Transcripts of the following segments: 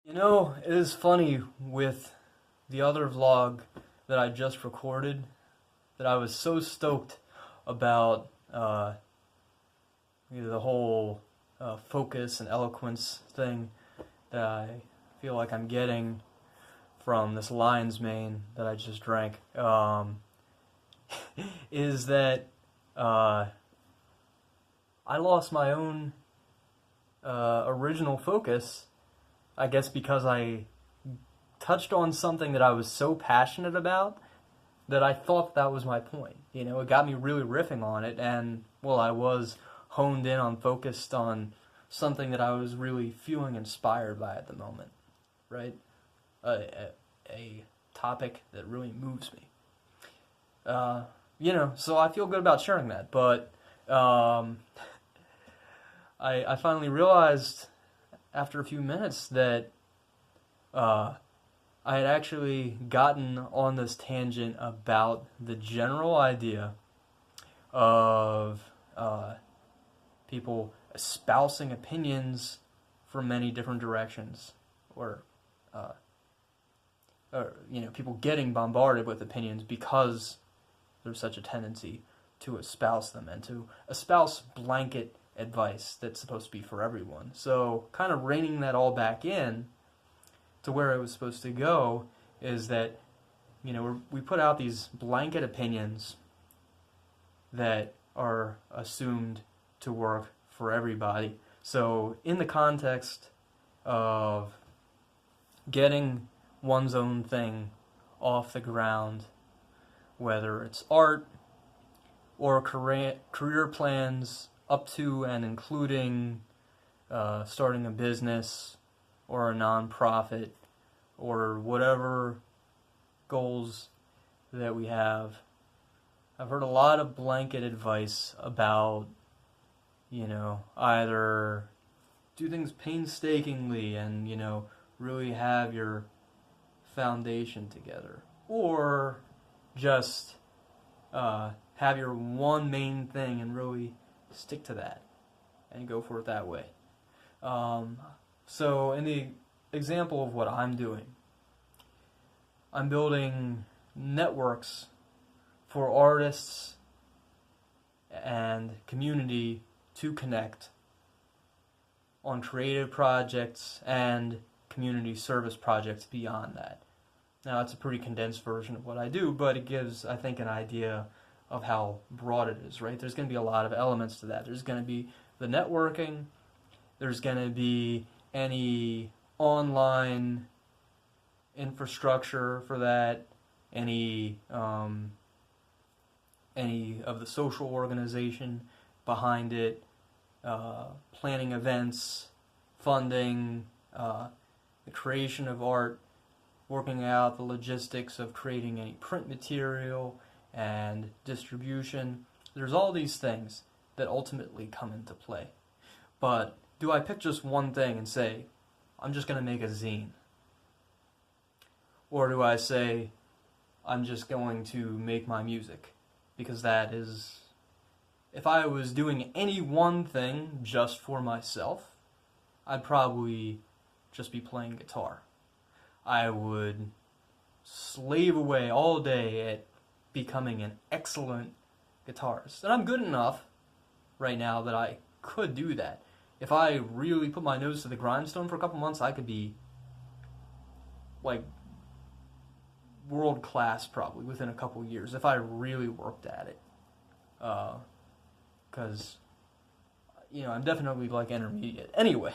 You know, it is funny with the other vlog that I just recorded that I was so stoked about the whole focus and eloquence thing that I feel like I'm getting from this lion's mane that I just drank. Is that uh, I lost my own original focus, I guess because I touched on something that I was so passionate about that I thought that was my point. You know, it got me really riffing on it, and well, I was honed in on focused on something that I was really feeling inspired by at the moment, right? A topic that really moves me. Uh, so I feel good about sharing that, but I finally realized after a few minutes that uh, I had actually gotten on this tangent about the general idea of people espousing opinions from many different directions, or, uh, people getting bombarded with opinions because there's such a tendency to espouse them and to espouse blanket advice that's supposed to be for everyone. So, kind of reining that all back in to where it was supposed to go is that we put out these blanket opinions that are assumed to work for everybody. So in the context of getting one's own thing off the ground, whether it's art or career plans up to and including starting a business or a nonprofit or whatever goals that we have. I've heard a lot of blanket advice about, either do things painstakingly and, really have your foundation together, or just have your one main thing and really stick to that and go for it that way. So in the example of what I'm doing, I'm building networks for artists and community to connect on creative projects and community service projects beyond that. Now, it's a pretty condensed version of what I do, but it gives, I think, an idea of how broad it is, right? There's going to be a lot of elements to that. There's going to be the networking, there's going to be any online infrastructure for that, any of the social organization behind it, planning events, funding, the creation of art, working out the logistics of creating any print material and distribution. There's all these things that ultimately come into play. But do I pick just one thing and say, I'm just going to make a zine? Or do I say, I'm just going to make my music? Because that is, if I was doing any one thing just for myself, I'd probably just be playing guitar. I would slave away all day at becoming an excellent guitarist. And I'm good enough right now that I could do that. If I really put my nose to the grindstone for a couple months, I could be like world class probably within a couple years if I really worked at it. Because, I'm definitely like intermediate. Anyway,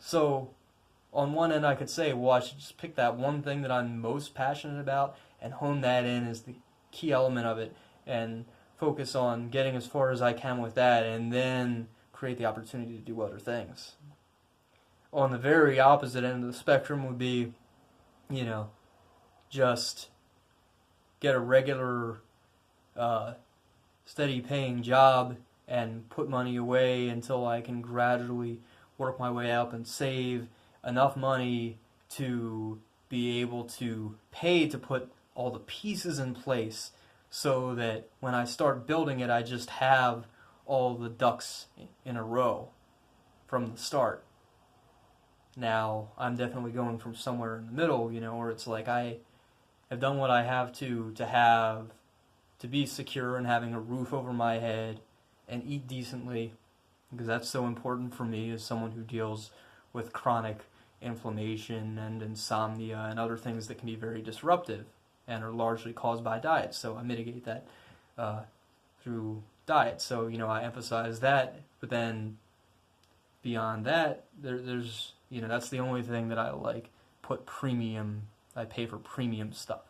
so on one end I could say, well, I should just pick that one thing that I'm most passionate about and hone that in as the key element of it and focus on getting as far as I can with that and then create the opportunity to do other things. On the very opposite end of the spectrum would be, just get a regular, steady paying job and put money away until I can gradually work my way up and save enough money to be able to pay to put all the pieces in place so that when I start building it, I just have all the ducks in a row from the start. now I'm definitely going from somewhere in the middle, you know, where it's like I have done what I have to be secure and having a roof over my head and eat decently, because that's so important for me as someone who deals with chronic inflammation and insomnia and other things that can be very disruptive and are largely caused by diet. So I mitigate that through diet. So, you know, I emphasize that, but then beyond that, there's, you know, that's the only thing that I like I pay for premium stuff,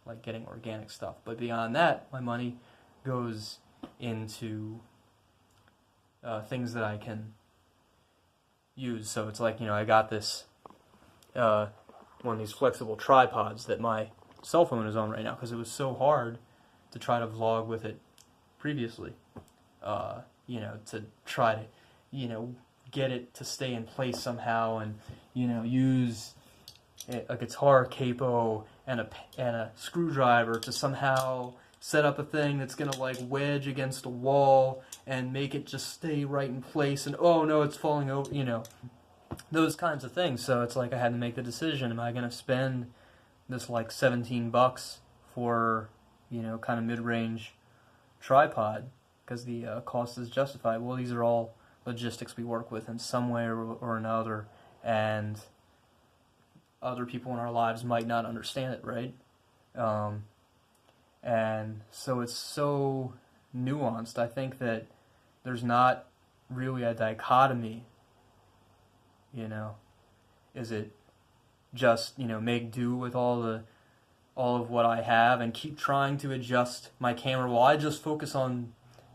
like getting organic stuff. But beyond that, my money goes into things that I can use. So it's like, you know, I got this one of these flexible tripods that my cell phone is on right now because it was so hard to try to vlog with it previously. You know, to try to, you know, get it to stay in place somehow, and, you know, use a guitar capo and a screwdriver to somehow set up a thing that's gonna like wedge against a wall and make it just stay right in place, and oh no, it's falling over, you know, those kinds of things. So it's like I had to make the decision: am I gonna spend this like $17 for, you know, kind of mid-range tripod because the cost is justified? Well, these are all logistics we work with in some way or another, and other people in our lives might not understand it, right? And so it's so nuanced. I think that there's not really a dichotomy, you know. Is it just, you know, make do with all of what I have and keep trying to adjust my camera while I just focus on,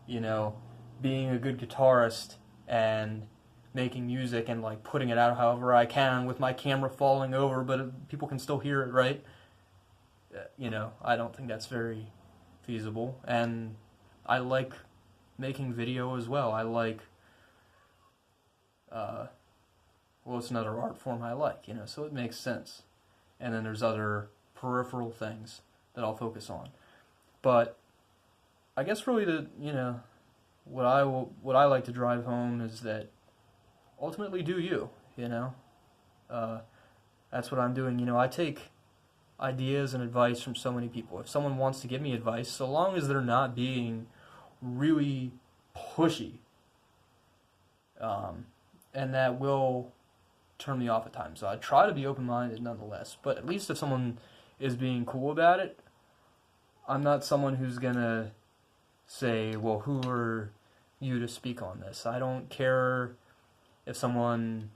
you know, being a good guitarist and making music and like putting it out however I can with my camera falling over, but people can still hear it, right? You know, I don't think that's very feasible. And I like making video as well. I like, well, it's another art form I like, you know, so it makes sense. And then there's other peripheral things that I'll focus on. But I guess really you know, what I like to drive home is that ultimately do you know. That's what I'm doing. You know, I take ideas and advice from so many people. If someone wants to give me advice, so long as they're not being really pushy, and that will turn me off at times. So I try to be open-minded nonetheless, but at least if someone is being cool about it, I'm not someone who's gonna say, well, who are you to speak on this? I don't care if someone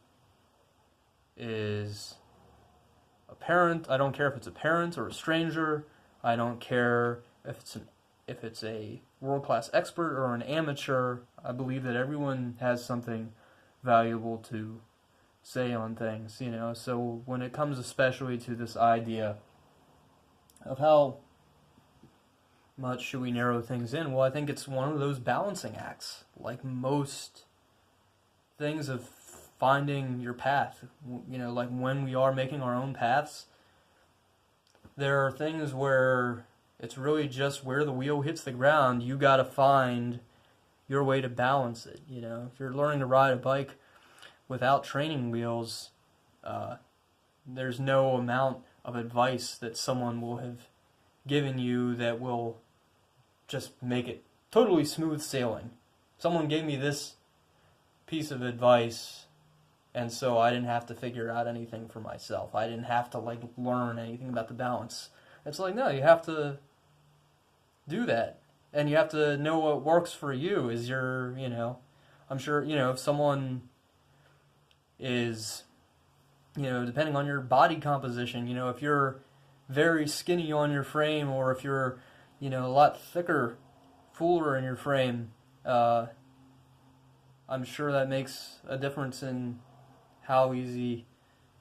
is a parent. I don't care if it's a parent or a stranger. I don't care if it's a world-class expert or an amateur. I believe that everyone has something valuable to say on things, you know. So when it comes especially to this idea of how much should we narrow things in, well, I think it's one of those balancing acts, like most things of finding your path. You know, like when we are making our own paths, there are things where it's really just where the wheel hits the ground. You got to find your way to balance it. You know, if you're learning to ride a bike without training wheels, there's no amount of advice that someone will have given you that will just make it totally smooth sailing. Someone gave me this piece of advice, and so I didn't have to figure out anything for myself. I didn't have to like learn anything about the balance. It's like, no, you have to do that, and you have to know what works for you. Is your, you know, I'm sure, you know, if someone is, you know, depending on your body composition, you know, if you're very skinny on your frame, or if you're, you know, a lot thicker, fuller in your frame, I'm sure that makes a difference in how easy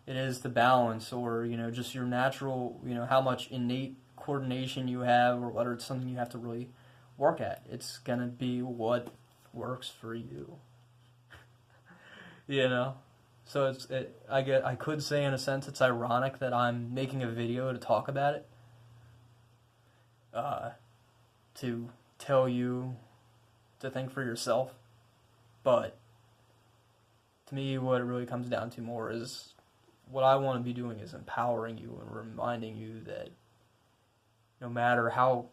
it is to balance, or, you know, just your natural, you know, how much innate coordination you have, or whether it's something you have to really work at. It's gonna be what works for you. You know? So I could say in a sense it's ironic that I'm making a video to talk about it, to tell you to think for yourself. But to me, what it really comes down to more is what I want to be doing is empowering you and reminding you that no matter how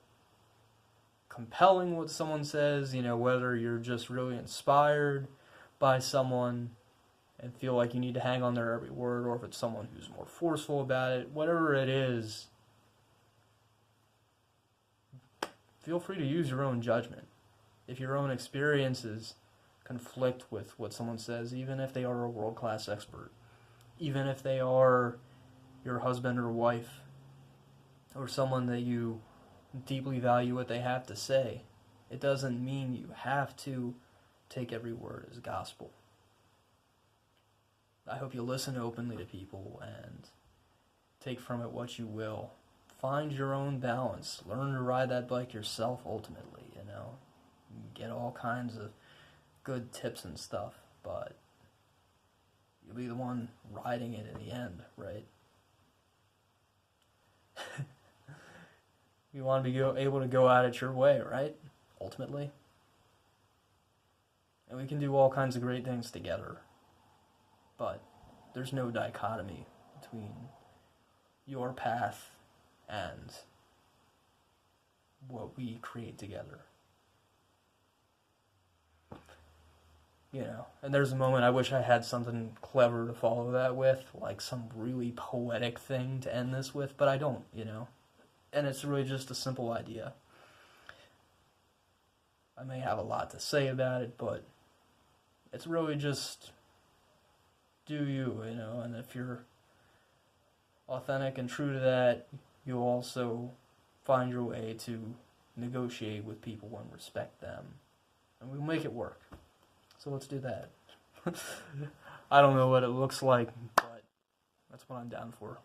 compelling what someone says, whether you're just really inspired by someone and feel like you need to hang on their every word, or if it's someone who's more forceful about it, whatever it is, feel free to use your own judgment. If your own experiences conflict with what someone says, even if they are a world-class expert, even if they are your husband or wife, or someone that you deeply value what they have to say, it doesn't mean you have to take every word as gospel. I hope you listen openly to people and take from it what you will. Find your own balance. Learn to ride that bike yourself ultimately, Get all kinds of good tips and stuff, but you'll be the one riding it in the end, right? You want to be able to go at it your way, right? Ultimately. And we can do all kinds of great things together. But there's no dichotomy between your path and what we create together. And there's a moment I wish I had something clever to follow that with, like some really poetic thing to end this with, but I don't, And it's really just a simple idea. I may have a lot to say about it, but it's really just do you, and if you're authentic and true to that, you'll also find your way to negotiate with people and respect them. And we'll make it work. So let's do that. I don't know what it looks like, but that's what I'm down for.